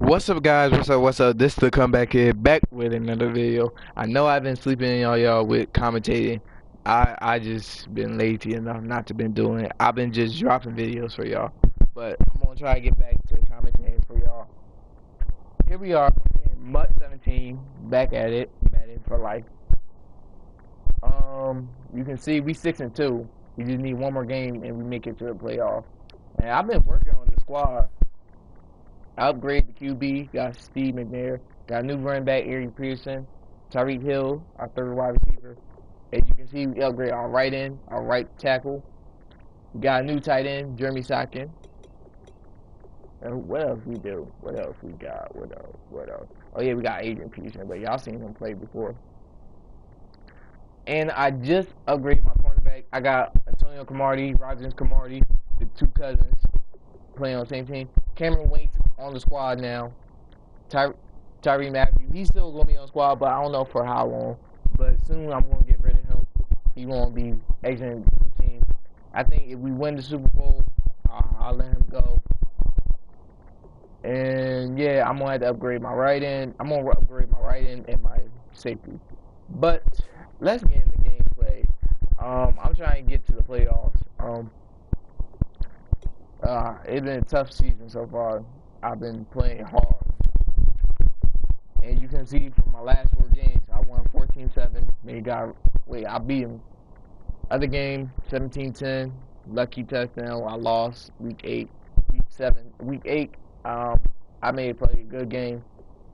What's up, guys? What's up? This is the comeback here, back with another video. I know I've been sleeping on y'all with commentating. I just been lazy enough not to been doing it. I've been just dropping videos for y'all, but I'm gonna try to get back to commentating for y'all. Here we are in MUT 17, back at it, Madden for life. You can see we 6-2. We just need one more game and we make it to the playoff. And I've been working on the squad. Upgrade the QB, got Steve McNair, got a new running back, Eric Pearson, Tyreek Hill, our third wide receiver. As you can see, we upgrade our right end, our right tackle. We got a new tight end, Jeremy Sockin. And what else we do? What else we got? What else? Oh yeah, we got Adrian Peterson, but y'all seen him play before. And I just upgraded my cornerback. I got Antonio Cromartie, Rogers Cromartie, the two cousins playing on the same team. Cameron Waits on the squad now. Tyree Matthew, he's still going to be on the squad, but I don't know for how long. But soon I'm going to get rid of him. He won't be exiting the team. I think if we win the Super Bowl, I'll let him go. And yeah, I'm going to have to upgrade my right end. I'm going to upgrade my right end and my safety. But let's get into gameplay. I'm trying to get to the playoffs. It's been a tough season so far. I've been playing hard. And you can see from my last 4 games, I won 14-7. I beat him. Other game, 17-10. Lucky touchdown. I lost week 8. Week 8, I made it play a good game.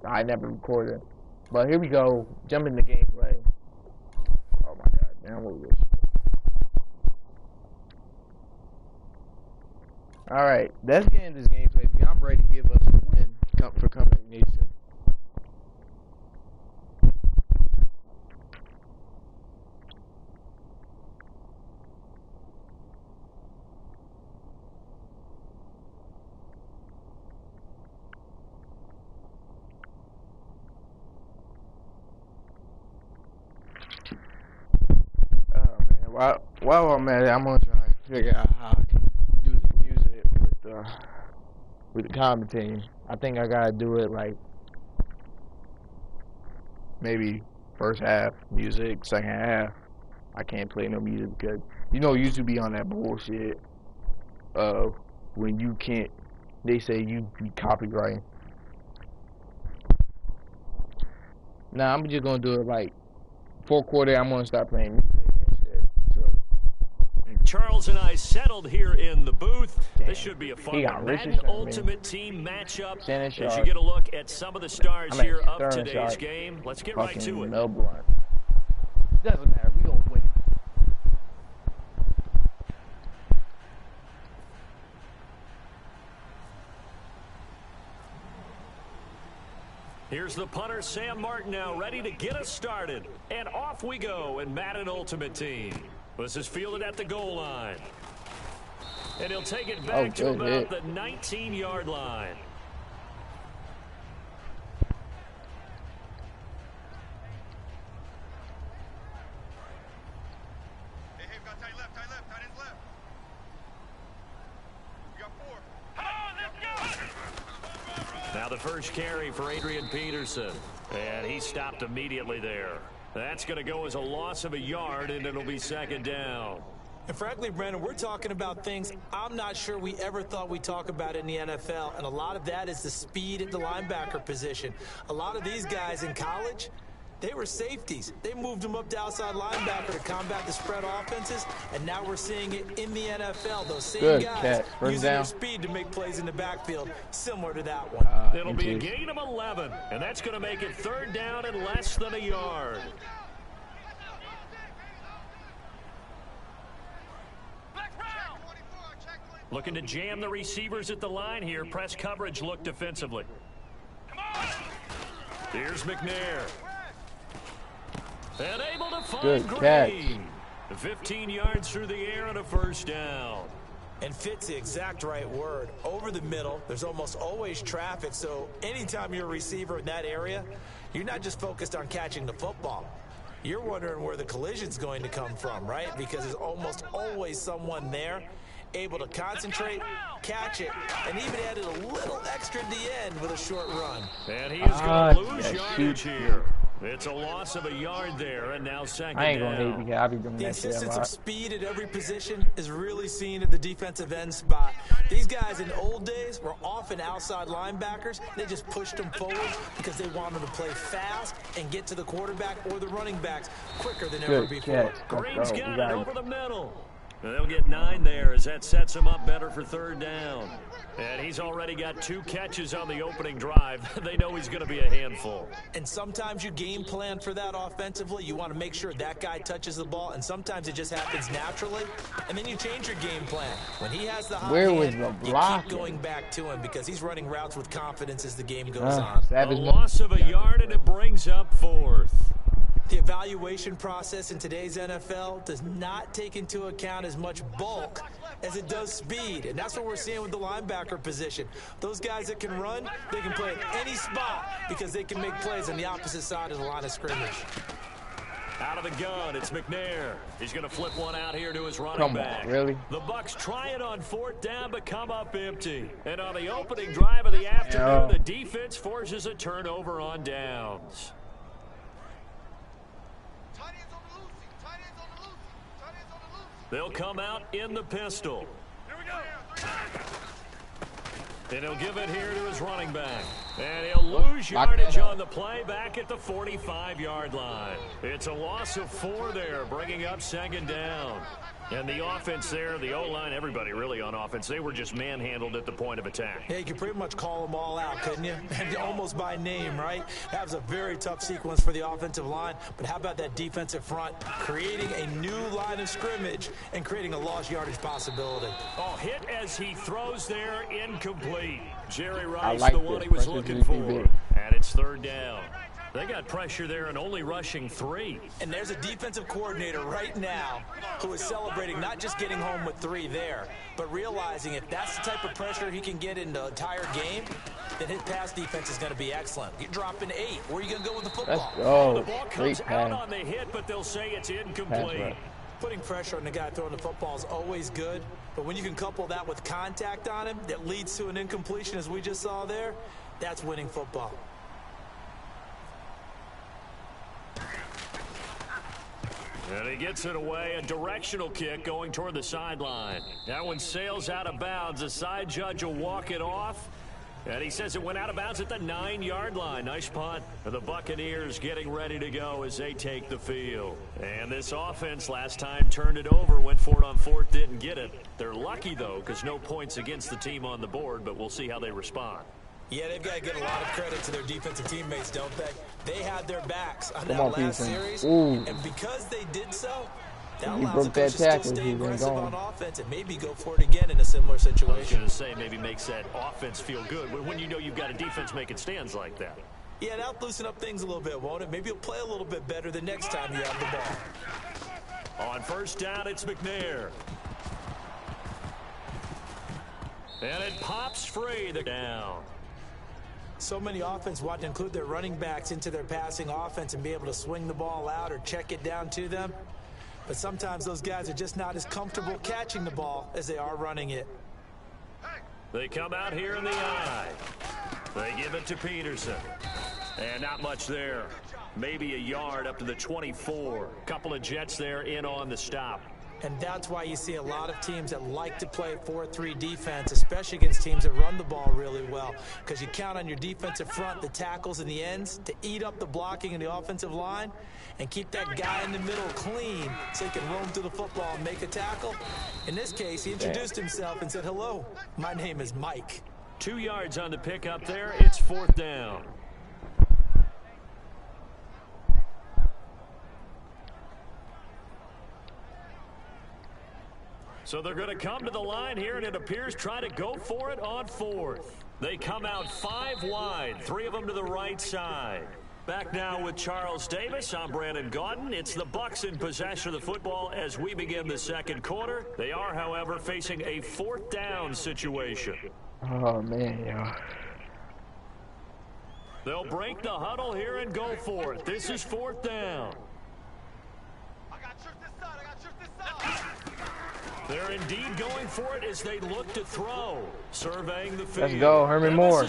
I never recorded. But here we go. Jump into gameplay. Oh my god, man, what was this? Alright, let's get into this gameplay because I'm ready to give us a win for Comeback Nation. While I'm at it, I'm gonna try to figure out how I can do the music with the commentating. I think I gotta do it like maybe first half music, second half I can't play no music because you used to be on that bullshit when you can't. They say you be copywriting. Now I'm just gonna do it like 4th quarter. I'm gonna start playing music. Charles and I settled here in the booth. This should be a fun Madden Ultimate Team matchup as you get a look at some of the stars here of today's game. Let's get right to it. Doesn't matter. We gonna win. Here's the punter, Sam Martin, now ready to get us started. And off we go in Madden Ultimate Team. This is fielded at the goal line. And he'll take it back to about the 19-yard line. Hey, we got tight left, tight ends left. We got 4. Let's go! Now the first carry for Adrian Peterson. And he stopped immediately there. That's going to go as a loss of a yard, and it'll be 2nd down. And frankly, Brandon, we're talking about things I'm not sure we ever thought we'd talk about in the NFL, and a lot of that is the speed at the linebacker position. A lot of these guys in college, they were safeties. They moved them up to outside linebacker to combat the spread offenses, and now we're seeing it in the NFL. Those same guys using their speed to make plays in the backfield, similar to that one. It'll be a gain of 11, and that's going to make it 3rd down and less than a yard. Looking to jam the receivers at the line here. Press coverage, look defensively. Here's McNair. And able to find Green. 15 yards through the air and a 1st down. And fit's the exact right word. Over the middle, there's almost always traffic, so anytime you're a receiver in that area, you're not just focused on catching the football. You're wondering where the collision's going to come from, right? Because there's almost always someone there. able to concentrate, catch it, and even added a little extra at the end with a short run. And he is going to lose yardage here. It's a loss of a yard there, and now second down. I ain't gonna hate because I'll be doing The that shit a insistence of lot. speed at every position is really seen at the defensive end spot. These guys in the old days were often outside linebackers. They just pushed them forward because they wanted to play fast and get to the quarterback or the running backs quicker than ever before. Green's got it over the middle. And they'll get 9 there as that sets him up better for third down. And he's already got 2 catches on the opening drive. They know he's going to be a handful. And sometimes you game plan for that offensively. You want to make sure that guy touches the ball, and sometimes it just happens naturally. And then you change your game plan. When he has the hot hand, you keep going back to him because he's running routes with confidence as the game goes on. A loss of a yard, and it brings up 4th. The evaluation process in today's NFL does not take into account as much bulk as it does speed, and that's what we're seeing with the linebacker position. Those guys that can run, they can play at any spot because they can make plays on the opposite side of the line of scrimmage. Out of the gun, it's McNair. He's going to flip one out here to his running back. Really? The Bucs try it on 4th down, but come up empty. And on the opening drive of the afternoon, the defense forces a turnover on downs. They'll come out in the pistol. Here we go. And he'll give it here to his running back. And he'll lose yardage on the play back at the 45-yard line. It's a loss of 4 there, bringing up second down. And the offense there, the O-line, everybody really on offense, they were just manhandled at the point of attack. Yeah, you could pretty much call them all out, couldn't you? And almost by name, right? That was a very tough sequence for the offensive line. But how about that defensive front creating a new line of scrimmage and creating a lost yardage possibility? Oh, hit as he throws there, incomplete. Jerry Rice, the one he was looking for. And it's third down. They got pressure there and only rushing 3. And there's a defensive coordinator right now who is celebrating not just getting home with 3 there, but realizing if that's the type of pressure he can get in the entire game, then his pass defense is going to be excellent. You're dropping 8. Where are you going to go with the football? The ball comes out on the hit, but they'll say it's incomplete. Putting pressure on the guy throwing the football is always good, but when you can couple that with contact on him that leads to an incompletion as we just saw there, that's winning football. And he gets it away, a directional kick going toward the sideline. That one sails out of bounds. The side judge will walk it off. And he says it went out of bounds at the 9-yard line. Nice punt. The Buccaneers getting ready to go as they take the field. And this offense last time turned it over, went for it on 4th, didn't get it. They're lucky, though, because no points against the team on the board, but we'll see how they respond. Yeah, they've got to get a lot of credit to their defensive teammates, don't they? They had their backs on that last series, and because they did so, that allows the coach to still stay aggressive on offense and maybe go for it again in a similar situation. I was going to say maybe makes that offense feel good when you know you've got a defense making stands like that. Yeah, that'll loosen up things a little bit, won't it? Maybe you'll play a little bit better the next time you have the ball. On first down, it's McNair. And it pops free. They're down. So many offense want to include their running backs into their passing offense and be able to swing the ball out or check it down to them. But sometimes those guys are just not as comfortable catching the ball as they are running it. They come out here in the eye. They give it to Peterson. And not much there. Maybe a yard up to the 24. Couple of Jets there in on the stop. And that's why you see a lot of teams that like to play 4-3 defense, especially against teams that run the ball really well, because you count on your defensive front, the tackles and the ends, to eat up the blocking in the offensive line and keep that guy in the middle clean so he can roam through the football and make a tackle. In this case, he introduced himself and said, "Hello, my name is Mike." 2 yards on the pickup there. It's 4th down. So they're going to come to the line here, and it appears try to go for it on 4th. They come out 5 wide, 3 of them to the right side. Back now with Charles Davis. I'm Brandon Gaudin. It's the Bucs in possession of the football as we begin the second quarter. They are, however, facing a 4th down situation. Oh, man, yeah. They'll break the huddle here and go for it. This is 4th down. I got tripped this side. They're indeed going for it as they look to throw. Surveying the field. Let's go, Herman Moore.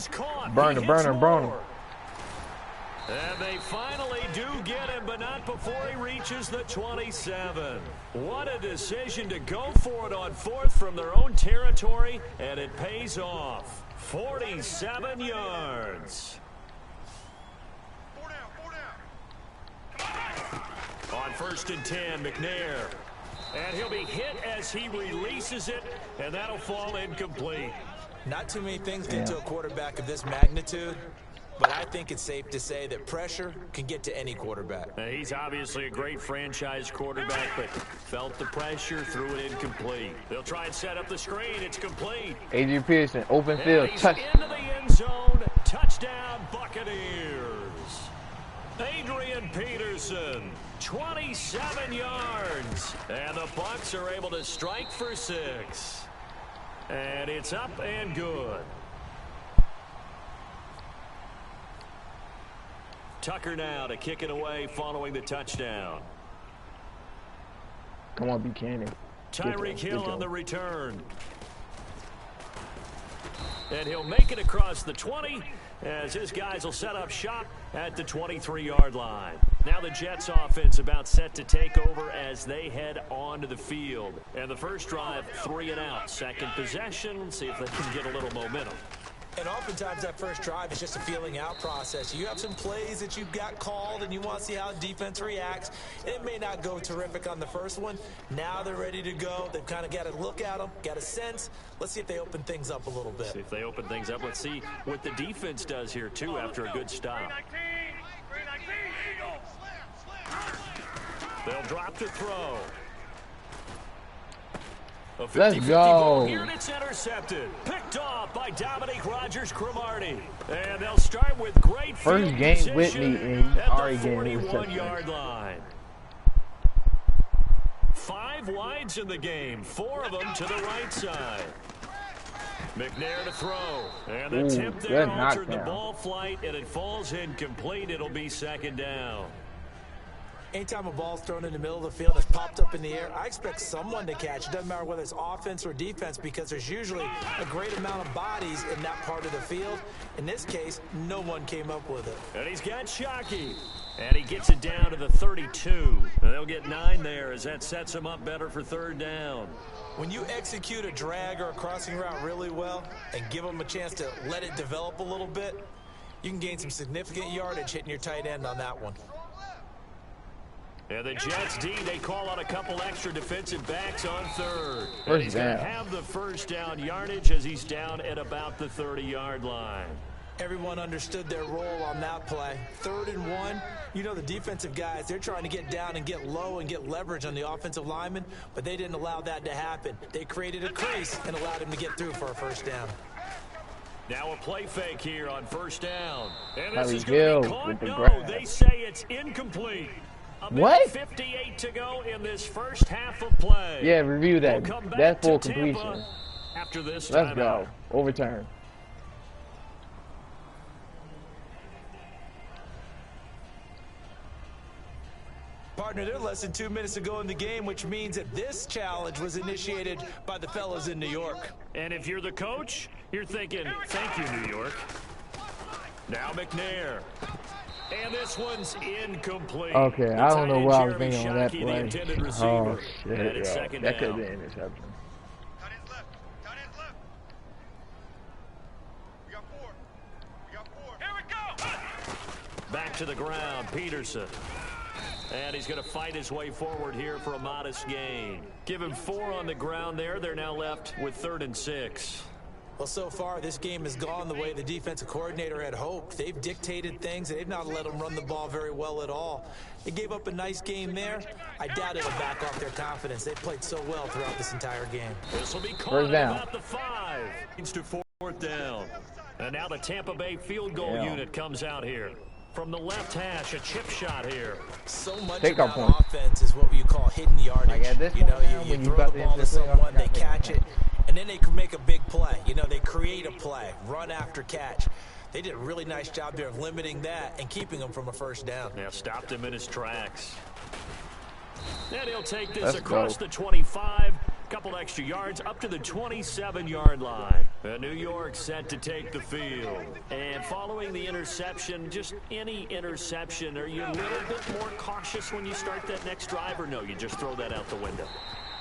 Burner, burner, burner. And they finally do get him, but not before he reaches the 27. What a decision to go for it on fourth from their own territory, and it pays off. 47 yards. 4 down. On 1st and 10, McNair. And he'll be hit as he releases it, and that'll fall incomplete. Not too many things get to a quarterback of this magnitude, but I think it's safe to say that pressure can get to any quarterback. He's obviously a great franchise quarterback, but felt the pressure, threw it incomplete. They'll try and set up the screen. It's complete. Adrian Peterson, open field, He's touch. into the end zone. Touchdown, Buccaneers. Adrian Peterson, 27 yards. And the Bucs are able to strike for 6. And it's up and good. Tucker now to kick it away following the touchdown. Come on, Buchanan. Tyreek Hill on the return. And he'll make it across the 20 as his guys will set up shop at the 23-yard line. Now the Jets offense about set to take over as they head onto the field. And the first drive, 3 and out. Second possession, see if they can get a little momentum. And oftentimes that first drive is just a feeling out process. You have some plays that you've got called and you want to see how defense reacts. It may not go terrific on the first one. Now they're ready to go. They've kind of got to look at them, got a sense. Let's see if they open things up a little bit. See if they open things up. Let's see what the defense does here, too, after a good stop. They'll drop to throw. A 50-50 Let's go. ball here, and it's intercepted. Picked off by Dominique Rodgers-Cromartie. And they'll start with great First field game position with me, and he's at already the getting intercepted. 41-yard line. 5 wides in the game, 4 of them to the right side. McNair to throw. And the tip there altered the ball flight, and it falls incomplete. It'll be 2nd down. Anytime a ball's thrown in the middle of the field that's popped up in the air, I expect someone to catch. It doesn't matter whether it's offense or defense because there's usually a great amount of bodies in that part of the field. In this case, no one came up with it. And he's got Shockey. And he gets it down to the 32. And they'll get 9 there as that sets him up better for 3rd down. When you execute a drag or a crossing route really well and give them a chance to let it develop a little bit, you can gain some significant yardage hitting your tight end on that one. And the Jets D, they call out a couple extra defensive backs on 3rd. First he's down. going to have the first down yardage as he's down at about the 30-yard line. Everyone understood their role on that play. 3rd and 1, you know the defensive guys, they're trying to get down and get low and get leverage on the offensive lineman, but they didn't allow that to happen. They created a crease and allowed him to get through for a first down. Now a play fake here on 1st down. And this Tyreek is going to be Hill with caught. the No, grab. they say it's incomplete. What? 58 to go in this first half of play. Yeah, review that. We'll come back That's full to Tampa completion. after this Let's timeout. go. Overturn. Partner, they're less than 2 minutes to go in the game, which means that this challenge was initiated by the fellas in New York. And if you're the coach, you're thinking, thank you, New York. Now McNair. And this one's incomplete. Okay, I don't know what I was thinking on that Shockey, the play. intended receiver. Oh, shit, And it's yo. 2nd That could down. have been an interception. Tight end's left. Tight end's left. We got 4. We got 4. Here we go. Back to the ground, Peterson. And he's going to fight his way forward here for a modest gain. Give him 4 on the ground there. They're now left with 3rd and 6. Well, so far, this game has gone the way the defensive coordinator had hoped. They've dictated things, and they've not let them run the ball very well at all. They gave up a nice game there. I doubt it'll back off their confidence. They played so well throughout this entire game. This will be caught First at down. about the 5. It's to 4th down. And now the Tampa Bay field goal Yeah. unit comes out here. From the left hash, a chip shot here. So much Take our about point. offense is what you call hidden yardage. Like at this You know, point now, you when you throw about the to ball to enter the playoffs, someone, you they gotta catch take it, and then they can make a big play. You know, they create a play, run after catch. They did a really nice job there of limiting that and keeping them from a first down. Yeah, stopped him in his tracks. And he'll take this Let's across go. the 25 Couple extra yards up to the 27-yard line. New York set to take the field. And following the interception, just any interception, are you a little bit more cautious when you start that next drive, or no, you just throw that out the window?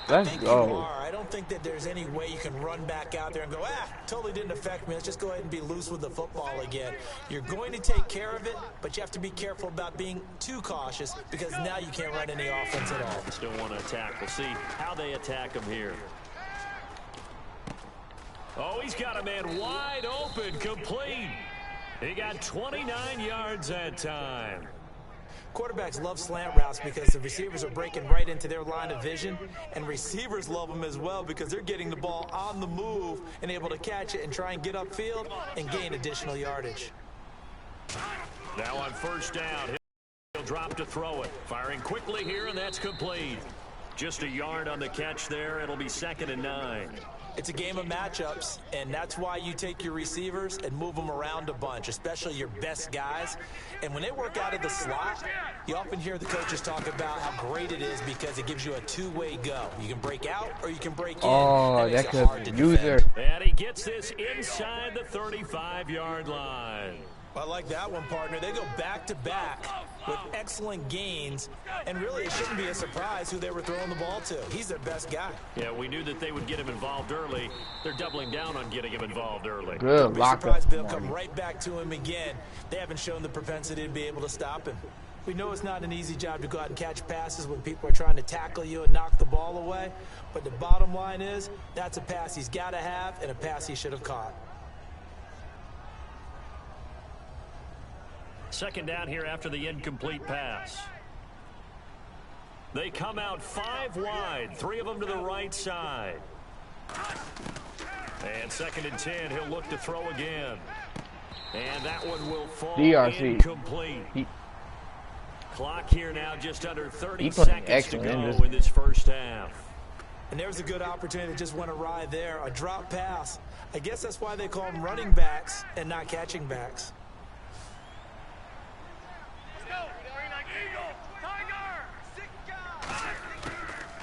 I think you are. I don't think that there's any way you can run back out there and go, totally didn't affect me. Let's just go ahead and be loose with the football again. You're going to take care of it, but you have to be careful about being too cautious because now you can't run any offense at all. Still want to attack. We'll see how they attack him here. Oh, he's got a man wide open, complete. He got 29 yards that time. Quarterbacks love slant routes because the receivers are breaking right into their line of vision, and receivers love them as well because they're getting the ball on the move and able to catch it and try and get upfield and gain additional yardage. Now on first down, he'll drop to throw it. Firing quickly here, and that's complete. Just a yard on the catch there. It'll be 2nd and 9. It's a game of matchups, and that's why you take your receivers and move them around a bunch, especially your best guys. And when they work out of the slot, you often hear the coaches talk about how great it is because it gives you a two-way go. You can break out or you can break in. Oh, that that's a user. And he gets this inside the 35-yard line. I like that one, partner. They go back-to-back with excellent gains, and really it shouldn't be a surprise who they were throwing the ball to. He's their best guy. Yeah, we knew that they would get him involved early. They're doubling down on getting him involved early. Good lock surprised up. they'll come right back to him again. They haven't shown the propensity to be able to stop him. We know it's not an easy job to go out and catch passes when people are trying to tackle you and knock the ball away, but the bottom line is that's a pass he's got to have and a pass he should have caught. Second down here after the incomplete pass. They come out 5 wide, 3 of them to the right side. And 2nd and 10, he'll look to throw again. And that one will fall incomplete. Clock here now just under 30 seconds to go in this first half. And there's a good opportunity that just went awry there, a drop pass. I guess that's why they call them running backs and not catching backs.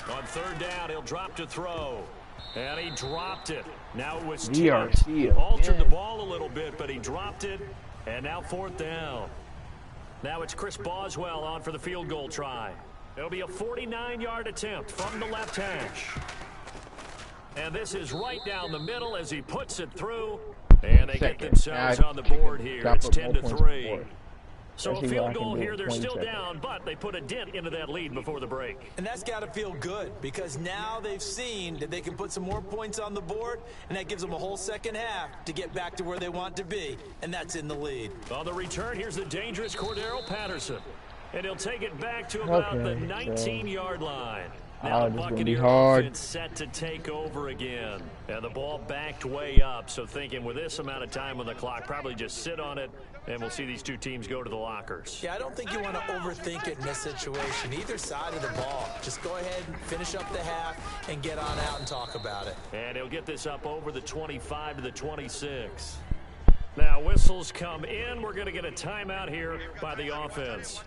On third down, he'll drop to throw. And he dropped it. Now it was altered the ball a little bit, but he dropped it. And now 4th down. Now it's Chris Boswell on for the field goal try. It'll be a 49-yard attempt from the left hash. And this is right down the middle as he puts it through. And they get themselves on the board here. It's 10-3. So a field goal here, they're still down, but they put a dent into that lead before the break. And that's got to feel good because now they've seen that they can put some more points on the board, and that gives them a whole second half to get back to where they want to be, and that's in the lead. On the return, here's the dangerous Cordero Patterson. And he'll take it back to about the 19-yard line. Now the Buccaneer offense set to take over again. And the ball backed way up, so thinking with this amount of time on the clock, probably just sit on it, and we'll see these two teams go to the lockers. Yeah, I don't think you want to overthink it in this situation. Either side of the ball. Just go ahead and finish up the half and get on out and talk about it. And he'll get this up over the 25 to the 26. Now whistles come in. We're going to get a timeout here by the offense.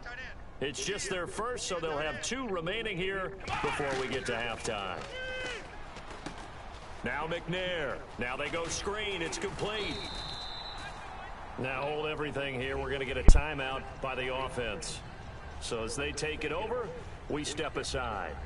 It's just their first, so they'll have 2 remaining here before we get to halftime. Now McNair. Now they go screen. It's complete. Now hold everything here. We're going to get a timeout by the offense. So as they take it over, we step aside.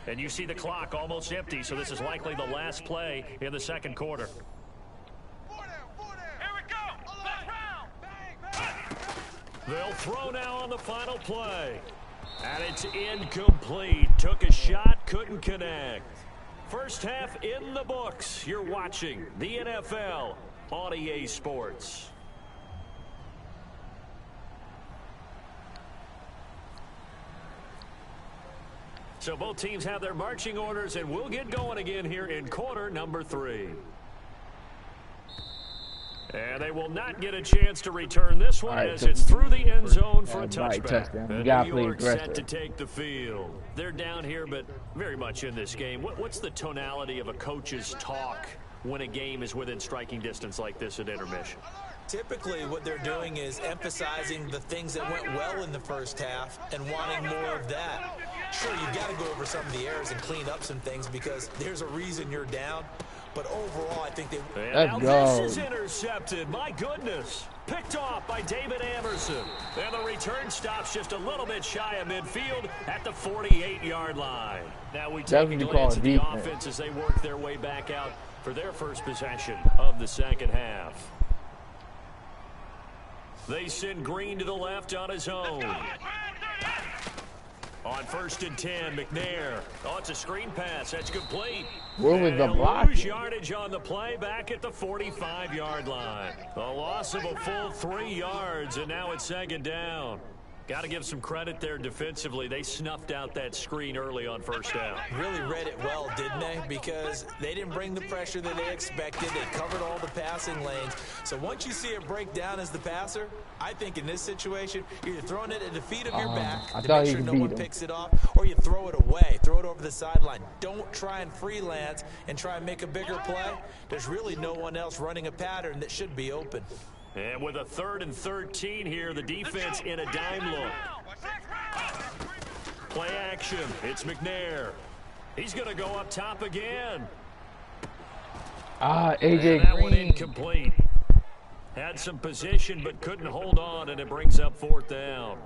And you see the clock almost empty, so this is likely the last play in the second quarter. They'll throw now on the final play. And it's incomplete. Took a shot, couldn't connect. First half in the books. You're watching the NFL on EA Sports. So both teams have their marching orders, and we'll get going again here in quarter number 3. And they will not get a chance to return this one as so it's through the end zone for a touchback. touchback. You gotta New play York set aggressive. to take the field. They're down here, but very much in this game. What's the tonality of a coach's talk when a game is within striking distance like this at intermission? Typically, what they're doing is emphasizing the things that went well in the first half and wanting more of that. Sure, you've got to go over some of the errors and clean up some things because there's a reason you're down. But overall, I think they... And now this is intercepted. My goodness. Picked off by David Amerson. And the return stops just a little bit shy of midfield at the 48-yard line. Now we take a glance at the offense as they work their way back out for their first possession of the second half. They send Green to the left on his own. On 1st and 10, McNair. Oh, it's a screen pass. That's complete. Where was the block? Lose yardage on the play back at the 45-yard line. A loss of a full 3 yards, and now it's second down. Got to give some credit there defensively. They snuffed out that screen early on first down. Really read it well, didn't they? Because they didn't bring the pressure that they expected. They covered all the passing lanes. So once you see it break down as the passer, I think in this situation, you're either throwing it at the feet of your back to make sure no one picks it off, or you throw it away, throw it over the sideline. Don't try and freelance and try and make a bigger play. There's really no one else running a pattern that should be open. And with a 3rd and 13 here, the defense in a dime look. Play action. It's McNair. He's going to go up top again. AJ that Green. One incomplete. Had some position but couldn't hold on, and it brings up 4th down.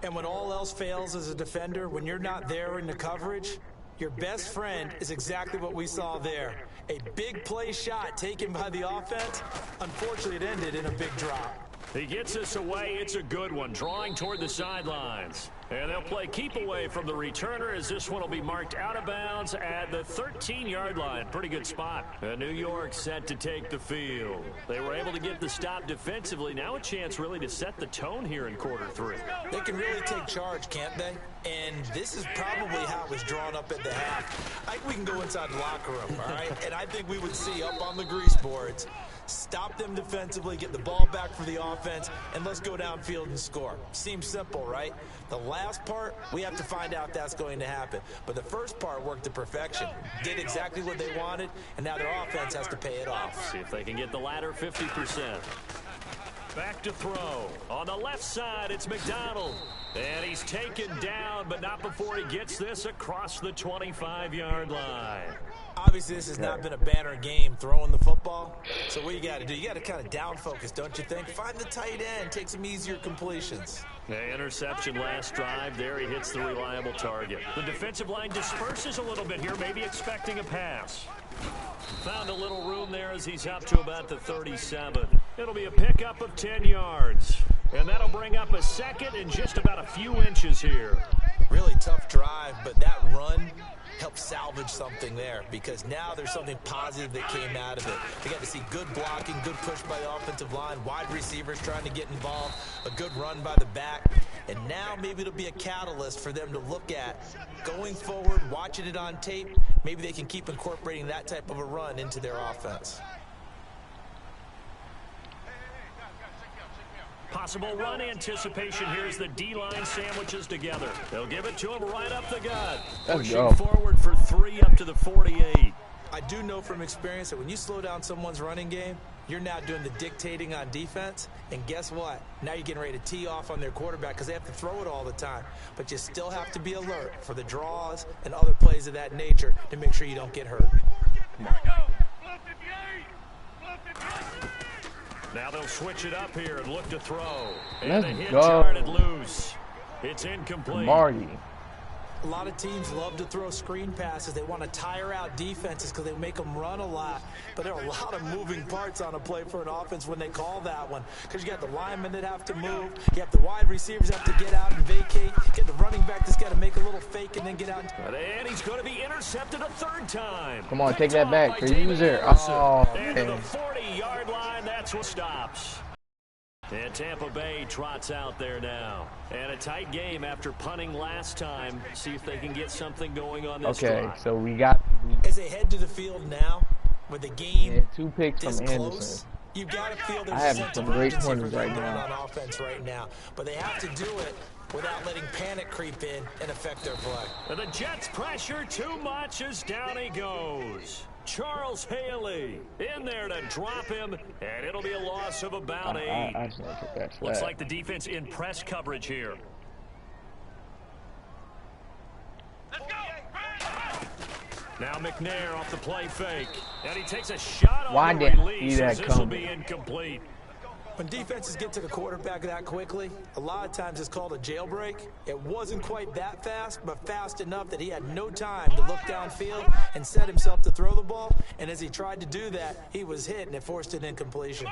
And when all else fails as a defender, when you're not there in the coverage, your best friend is exactly what we saw there. A big play shot taken by the offense. Unfortunately, it ended in a big drop. He gets us away. It's a good one, drawing toward the sidelines. And they'll play keep away from the returner as this one will be marked out of bounds at the 13-yard line. Pretty good spot. New York set to take the field. They were able to get the stop defensively. Now a chance really to set the tone here in quarter 3. They can really take charge, can't they? And this is probably how it was drawn up at the half. I think we can go inside the locker room, all right? And I think we would see up on the grease boards, stop them defensively, get the ball back for the offense, and let's go downfield and score. Seems simple, right? The last part, we have to find out that's going to happen. But the first part worked to perfection. Did exactly what they wanted, and now their offense has to pay it off. See if they can get the latter 50%. Back to throw. On the left side, it's McDonald. And he's taken down, but not before he gets this across the 25-yard line. Obviously, this has not been a banner game throwing the football. So what you got to do, you got to kind of down focus, don't you think? Find the tight end, take some easier completions. The interception last drive there. He hits the reliable target. The defensive line disperses a little bit here, maybe expecting a pass. Found a little room there as he's up to about the 37. It'll be a pickup of 10 yards. And that'll bring up a second and just about a few inches here. Really tough drive, but that run helped salvage something there because now there's something positive that came out of it. We got to see good blocking, good push by the offensive line, wide receivers trying to get involved, a good run by the back, and now maybe it'll be a catalyst for them to look at going forward, watching it on tape. Maybe they can keep incorporating that type of a run into their offense. Possible run anticipation here as the D-line sandwiches together. They'll give it to him right up the gut. Pushing forward for 3 up to the 48. I do know from experience that when you slow down someone's running game, you're now doing the dictating on defense. And guess what? Now you're getting ready to tee off on their quarterback because they have to throw it all the time. But you still have to be alert for the draws and other plays of that nature to make sure you don't get hurt. Here we go. 58. Now they'll switch it up here and look to throw. And Let's the hit go. charted loose. It's incomplete. Marty. A lot of teams love to throw screen passes. They want to tire out defenses because they make them run a lot. But there are a lot of moving parts on a play for an offense when they call that one. Because you got the linemen that have to move. You have the wide receivers that have to get out and vacate. You get the running back that's got to make a little fake and then get out. And he's going to be intercepted a 3rd time. Come on, take that back. The user. Oh, and to man. the 40-yard line, that's what stops. And Tampa Bay trots out there now. And a tight game after punting last time. See if they can get something going on this drive. So we got... As they head to the field now, with the game 2 picks this from close, Anderson. You've got to feel I there's a have sense some of great urgency for corners them right going now. on offense right now. But they have to do it without letting panic creep in and affect their play. And the Jets pressure too much as down he goes. Charles Haley in there to drop him, and it'll be a loss of about 8. I just want to get that flag. Looks like the defense in press coverage here. Let's go. Now McNair off the play fake, and he takes a shot Why on the didn't I release see that as this will coming? be incomplete. When defenses get to the quarterback that quickly, a lot of times it's called a jailbreak. It wasn't quite that fast, but fast enough that he had no time to look downfield and set himself to throw the ball. And as he tried to do that, he was hit, and it forced an incompletion.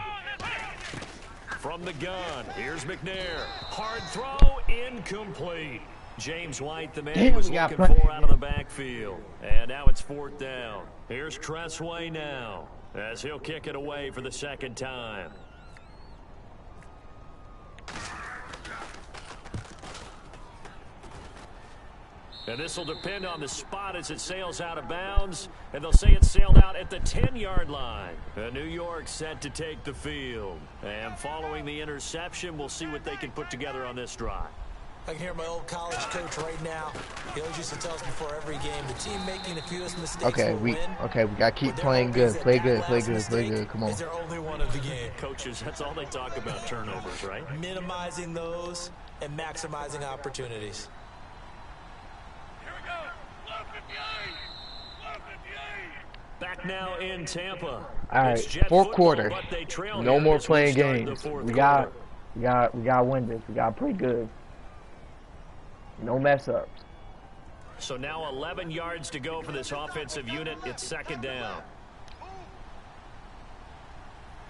From the gun, here's McNair. Hard throw, incomplete. James White, the man he was looking for out of the backfield. And now it's 4th down. Here's Cressway now, as he'll kick it away for the 2nd time. And this will depend on the spot as it sails out of bounds. And they'll say it sailed out at the 10-yard line. And New York set to take the field. And following the interception, we'll see what they can put together on this drive. I can hear my old college coach right now. He always used to tell us before every game, the team making the fewest mistakes will win. We gotta keep playing good. Play good. Come on. Is their only one of the game. Coaches, that's all they talk about, turnovers, right? Minimizing those and maximizing opportunities. Here we go. 158. Back now in Tampa. All right, It's Jet 4th football, quarter. but they trail No here more as we playing start the games. 4th We gotta quarter. win this. We gotta play good. No mess ups. So now 11 yards to go for this offensive unit. It's 2nd down.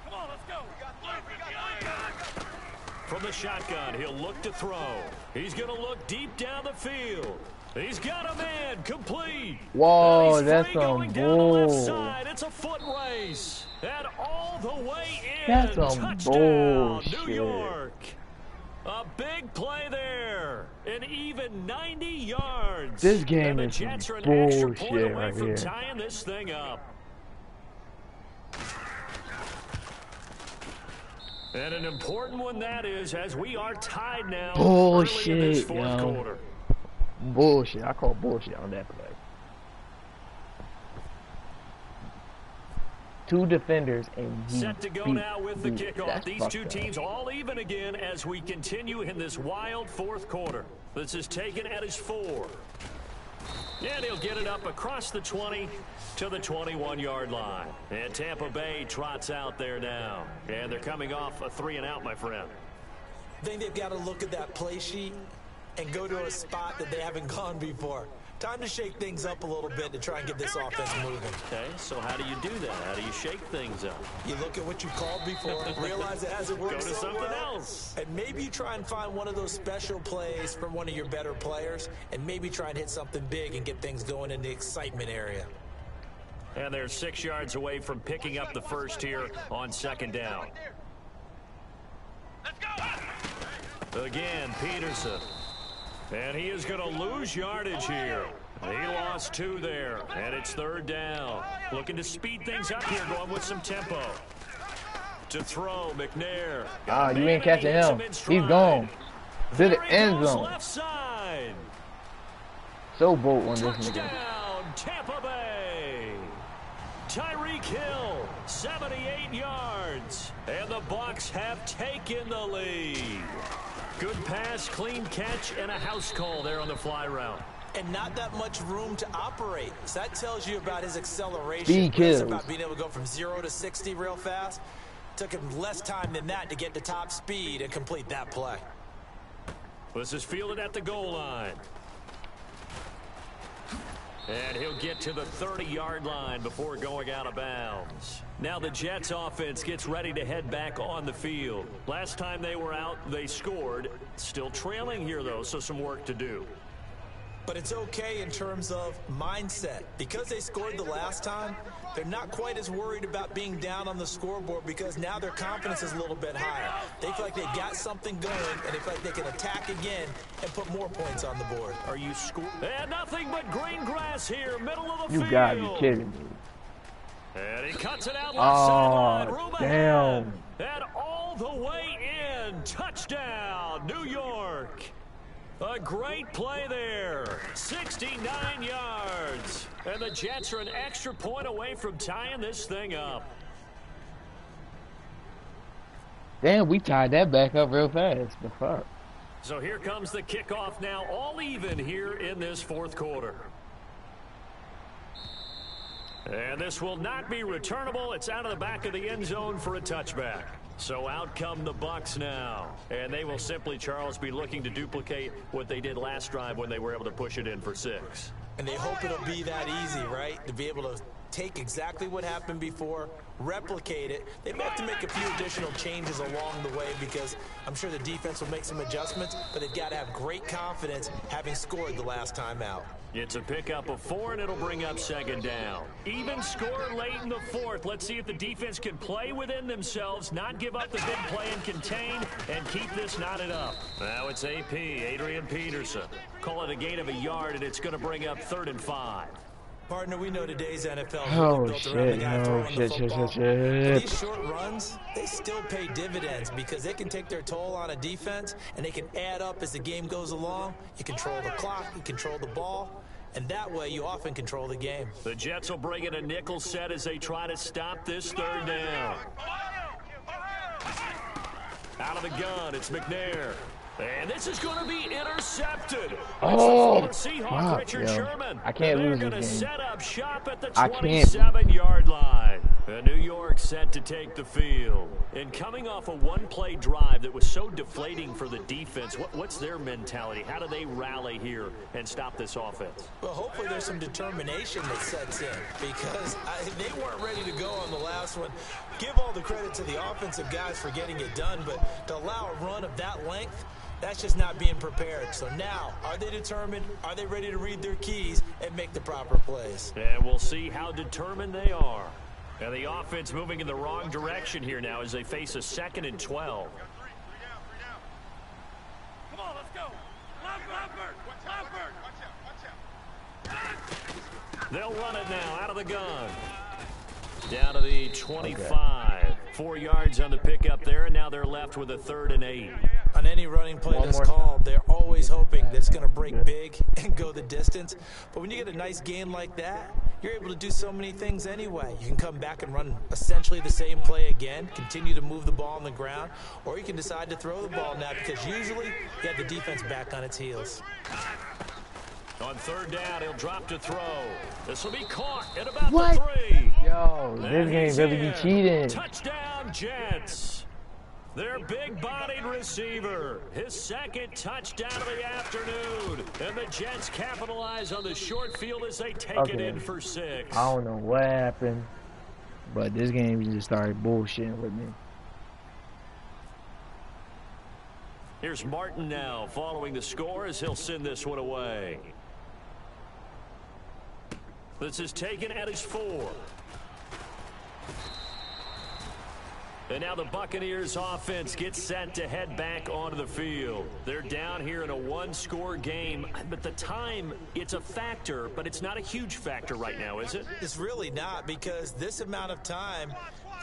Come on, let's go. 158. From the shotgun, he'll look to throw. He's going to look deep down the field. He's got a man complete. Whoa, And he's that's free going some down the left bull. side. It's a foot race. And all the way in. That's some Touchdown, bullshit. New York. A big play there. An even 90 yards. This game and the is some Jets are an extra point bullshit away right from here. tying this thing up. And an important one that is, as we are tied now early in this Bullshit, 4th yo. quarter. Bullshit. I call bullshit on that play. 2 defenders and he Set to go beat now with the me. kickoff. That's These fucked two up. teams all even again as we continue in this wild 4th quarter. This is taken at his 4. And he'll get it up across the 20 to the 21-yard line. And Tampa Bay trots out there now. And they're coming off a 3-and-out, my friend. I think they've got to look at that play sheet and go to a spot that they haven't gone before. Time to shake things up a little bit to try and get this offense moving. Okay, so how do you do that? How do you shake things up? You look at what you called before, realize it hasn't worked Go to so something well, else. and maybe you try and find one of those special plays from one of your better players, and maybe try and hit something big and get things going in the excitement area. And they're 6 yards away from picking up the first here on 2nd down. Let's go. Again, Peterson. And he is going to lose yardage here. He lost 2 there, and it's 3rd down. Looking to speed things up here, going with some tempo. To throw, McNair. You ain't catching him. He's gone. To the end zone. Left side. So bold on this nigga. Touchdown, Tampa Bay. Tyreek Hill, 78 yards. And the Bucs have taken the lead. Good pass, clean catch, and a house call there on the fly route. And not that much room to operate. So that tells you about his acceleration. Speed kills. It's about being able to go from 0 to 60 real fast. Took him less time than that to get to top speed and complete that play. This is fielded at the goal line. And he'll get to the 30-yard line before going out of bounds. Now the Jets offense gets ready to head back on the field. Last time they were out, they scored. Still trailing here, though, so some work to do. But it's okay in terms of mindset. Because they scored the last time, they're not quite as worried about being down on the scoreboard because now their confidence is a little bit higher. They feel like they've got something going, and they feel like they can attack again and put more points on the board. Are you scoring? And nothing but green grass here, middle of the You field. gotta be kidding me. And he cuts it out left sideline. Room damn. ahead. And all the way in. Touchdown, New York. A great play there. 69 yards. And the Jets are an extra point away from tying this thing up. Damn, we tied that back up real fast. The fuck? So here comes the kickoff now, all even here in this fourth quarter. And this will not be returnable. It's out of the back of the end zone for a touchback. So out come the Bucs now. And they will simply, Charles, be looking to duplicate what they did last drive when they were able to push it in for 6. And they hope it'll be that easy, right? To be able to take exactly what happened before, replicate it. They may have to make a few additional changes along the way because I'm sure the defense will make some adjustments, but they've got to have great confidence having scored the last time out. It's a pickup of 4, and it'll bring up 2nd down. Even score late in the 4th. Let's see if the defense can play within themselves, not give up the big play and contain, and keep this knotted up. Now it's AP, Adrian Peterson. Call it a gain of a yard, and it's going to bring up 3rd and 5. Partner, we know today's NFL is Oh, really built around the guy throwing the football. shit. These short runs, they still pay dividends because they can take their toll on a defense, and they can add up as the game goes along. You control the clock, you control the ball, and that way you often control the game. The Jets will bring in a nickel set as they try to stop this 3rd down. Out of the gun, it's McNair. And this is going to be intercepted. Oh, Seahawk Richard Sherman. I can't lose They're this going to game. set up shop at the I can't. 27-yard line. New York set to take the field. And coming off a one-play drive that was so deflating for the defense, what's their mentality? How do they rally here and stop this offense? Well, hopefully there's some determination that sets in because they weren't ready to go on the last one. Give all the credit to the offensive guys for getting it done, but to allow a run of that length, that's just not being prepared. So now, are they determined? Are they ready to read their keys and make the proper plays? And we'll see how determined they are. And the offense moving in the wrong direction here now as they face a 2nd and 12. Come on, let's go. Lambert. Watch out. They'll run it now out of the gun. Down to the 25. Okay. 4 yards on the pickup there, and now they're left with a 3rd and 8. On any running play that's called, they're always hoping that it's going to break big and go the distance. But when you get a nice gain like that, you're able to do so many things anyway. You can come back and run essentially the same play again, continue to move the ball on the ground, or you can decide to throw the ball now because usually you have the defense back on its heels. On 3rd down, he'll drop to throw. This will be caught at about What? the 3. Yo, this game really be cheating. Touchdown, Jets. Their big-bodied receiver, his 2nd touchdown of the afternoon. And the Jets capitalize on the short field as they take it in for 6. I don't know what happened, but this game just started bullshitting with me. Here's Martin now following the score as he'll send this one away. This is taken at his 4. And now the Buccaneers offense gets set to head back onto the field. They're down here in a one-score game, but the time, it's a factor, but it's not a huge factor right now, is it? It's really not, because this amount of time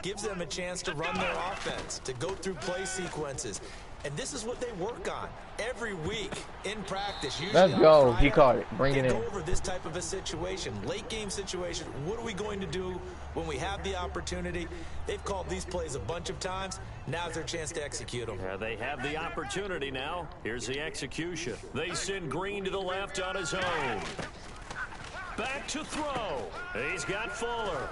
gives them a chance to run their offense, to go through play sequences. And this is what they work on every week in practice. Usually let's go. He caught it. Bring it in. Go over this type of a situation, late game situation. What are we going to do when we have the opportunity? They've called these plays a bunch of times. Now's their chance to execute them. Yeah, they have the opportunity now. Here's the execution. They send Green to the left on his own. Back to throw. He's got Fuller.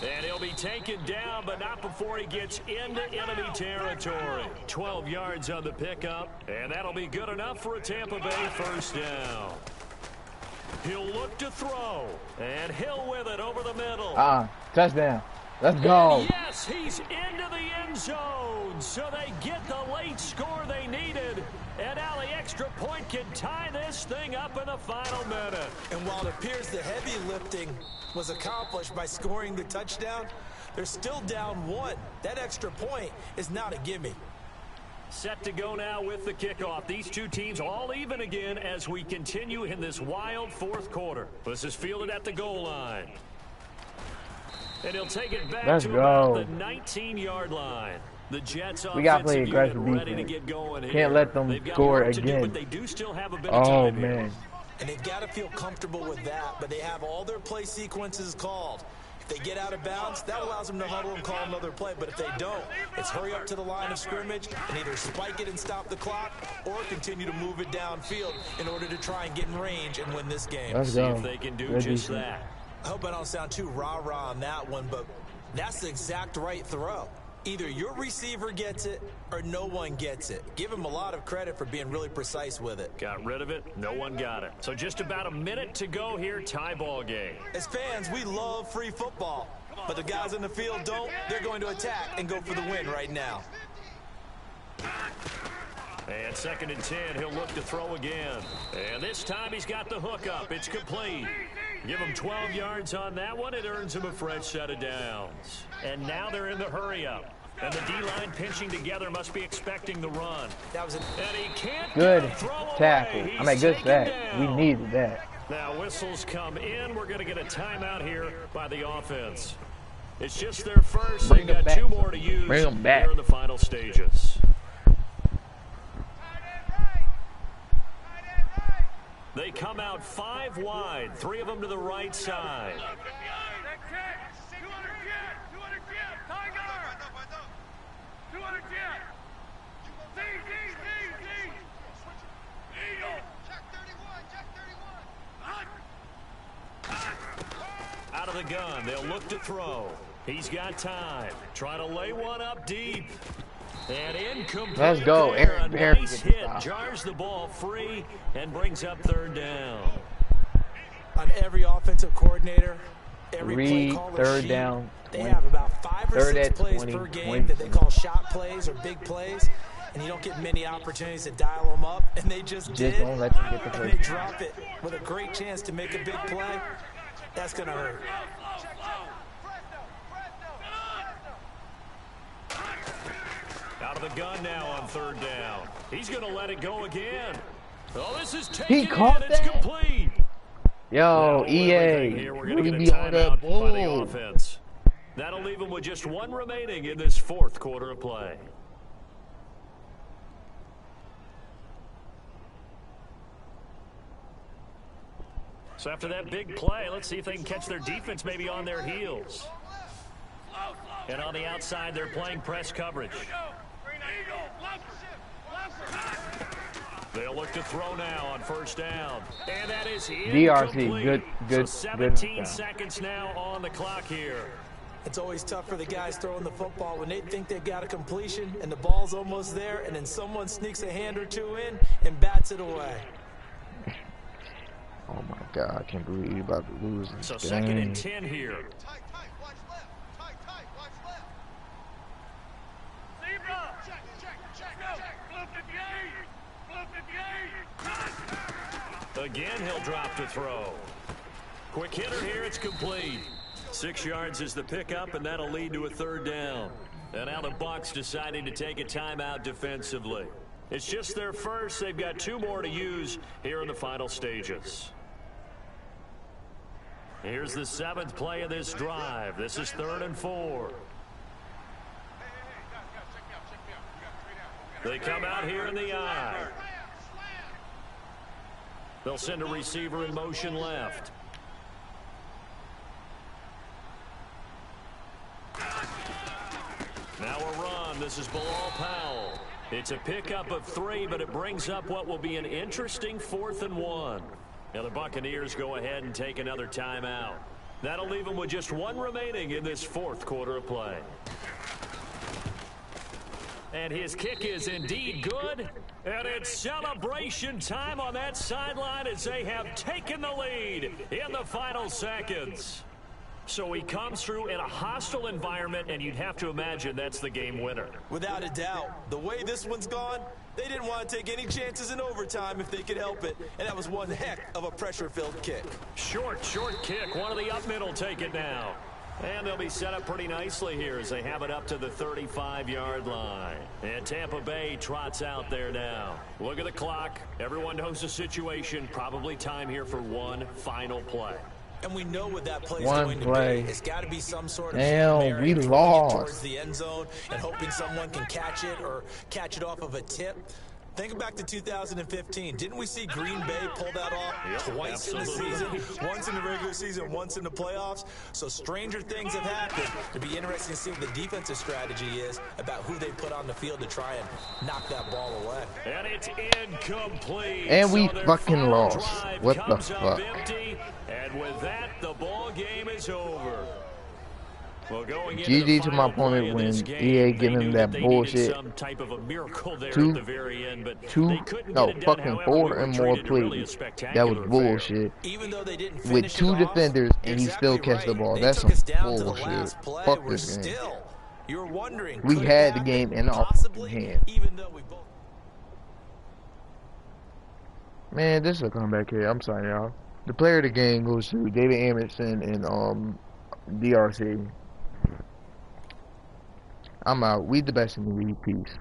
And he'll be taken down, but not before he gets into enemy territory. 12 yards on the pickup, and that'll be good enough for a Tampa Bay 1st down. He'll look to throw, and Hill with it over the middle. Touchdown. Let's go. And yes, he's into the end zone, so they get the late score they needed. And now the extra point can tie this thing up in the final minute. And while it appears the heavy lifting was accomplished by scoring the touchdown, they're still down 1. That extra point is not a gimme. Set to go now with the kickoff. These two teams all even again as we continue in this wild 4th quarter. This is fielded at the goal line. And he'll take it back Let's to go. about the 19-yard line. The Jets We got to play offensive unit aggressive ready to defense. get going here. Can't let them They've got score work to do, again. but they do still have a bit of Oh, time here. man. And they've got to feel comfortable with that, but they have all their play sequences called. If they get out of bounds, that allows them to huddle and call another play. But if they don't, it's hurry up to the line of scrimmage and either spike it and stop the clock or continue to move it downfield in order to try and get in range and win this game. Let's See go. if they can do Good just defense. that. I hope I don't sound too rah-rah on that one, but that's the exact right throw. Either your receiver gets it or no one gets it. Give him a lot of credit for being really precise with it. Got rid of it. No one got it. So just about a minute to go here. Tie ball game. As fans, we love free football, but the guys in the field don't. They're going to attack and go for the win right now. And 2nd and 10, he'll look to throw again. And this time he's got the hook up. It's complete. Give him 12 yards on that one. It earns him a fresh set of downs. And now they're in the hurry up. And the D-line pinching together must be expecting the run. That was And he can't Good get a throw tackle. away. I mean, He's good taken sack. We down. needed that. Now whistles come in. We're going to get a timeout here by the offense. It's just their first. Bring They've them got back. 2 more to use Bring them back. here in the final stages. They come out 5 wide, 3 of them to the right side. Out of the gun, they'll look to throw. He's got time. Try to lay one up deep. And incomplete. Let's go. There. Aaron A Barrett nice gets the hit. stop. Jars the ball free and brings up 3rd down. On every offensive coordinator, every play Read caller 3rd sheet, down. they 20. have about 5 or 3rd 6 at plays 20, per game 20. that they call shot plays or big plays, and you don't get many opportunities to dial them up, and they just did. Don't let them get the And first. they drop it with a great chance to make a big play. That's going to hurt. Out of the gun now on 3rd down. He's going to let it go again. Oh, this is taken He caught in. It's that? complete. Yo, Now, EA. everything here, we're gonna Really get be a on that timeout by the ball. offense. That'll leave them with just 1 remaining in this 4th quarter of play. So after that big play, let's see if they can catch their defense maybe on their heels. And on the outside, they're playing press coverage. They'll look to throw now on 1st down. And that is DRC, incomplete. good, So good 17 down. seconds now on the clock here. It's always tough for the guys throwing the football when they think they've got a completion and the ball's almost there, and then someone sneaks a hand or two in and bats it away. Oh, my God. I can't believe you're about to lose this So game. 2nd and 10 here. Tight, watch left. Tight, watch left. Zebra! Check. Flip Again, he'll drop to throw. Quick hitter here, it's complete. 6 yards is the pickup, and that'll lead to a 3rd down. And now the Bucs deciding to take a timeout defensively. It's just their first. They've got 2 more to use here in the final stages. Here's the 7th play of this drive. This is 3rd and 4. They come out here in the eye. They'll send a receiver in motion left. Now a run. This is Bilal Powell. It's a pickup of 3, but it brings up what will be an interesting 4th and 1. Now the Buccaneers go ahead and take another timeout. That'll leave them with just 1 remaining in this 4th quarter of play. And his kick is indeed good. And it's celebration time on that sideline as they have taken the lead in the final seconds. So he comes through in a hostile environment, and you'd have to imagine that's the game winner. Without a doubt. The way this one's gone, they didn't want to take any chances in overtime if they could help it. And that was one heck of a pressure-filled kick. Short kick. One of the up middle take it now. And they'll be set up pretty nicely here as they have it up to the 35-yard line. And Tampa Bay trots out there now. Look at the clock. Everyone knows the situation. Probably time here for one final play. And we know what that play is One going play. to be. It's got to be some sort of Damn, Hail Mary we throwing it lost. towards the end zone and hoping someone can catch it or catch it off of a tip. Think back to 2015. Didn't we see Green Bay pull that off twice in the season? Once in the regular season, once in the playoffs. So stranger things have happened. It'd be interesting to see what the defensive strategy is about who they put on the field to try and knock that ball away. And it's incomplete. And we So their fucking final lost. drive What the comes up fuck? empty, and with that, the ball game is over. Well, going into the GG to my final play opponent of when this game, EA they give him knew that they bullshit. needed some type of a miracle there at the very end, but they couldn't No, get it done. fucking However, 4 we were and more treated to really a plays. That spectacular was affair. bullshit. Even though they didn't With finish 2 it off, defenders and you're he still exactly catch the right. ball. They That's took some us down to the bullshit. last play. Fuck We're this game. still, you're wondering, We could it had the happen? game in our Possibly, hand. even though we both. Man, this is a comeback here. I'm sorry, y'all. The player of the game goes to David Anderson and DRC. I'm out. We the best in the league. Peace.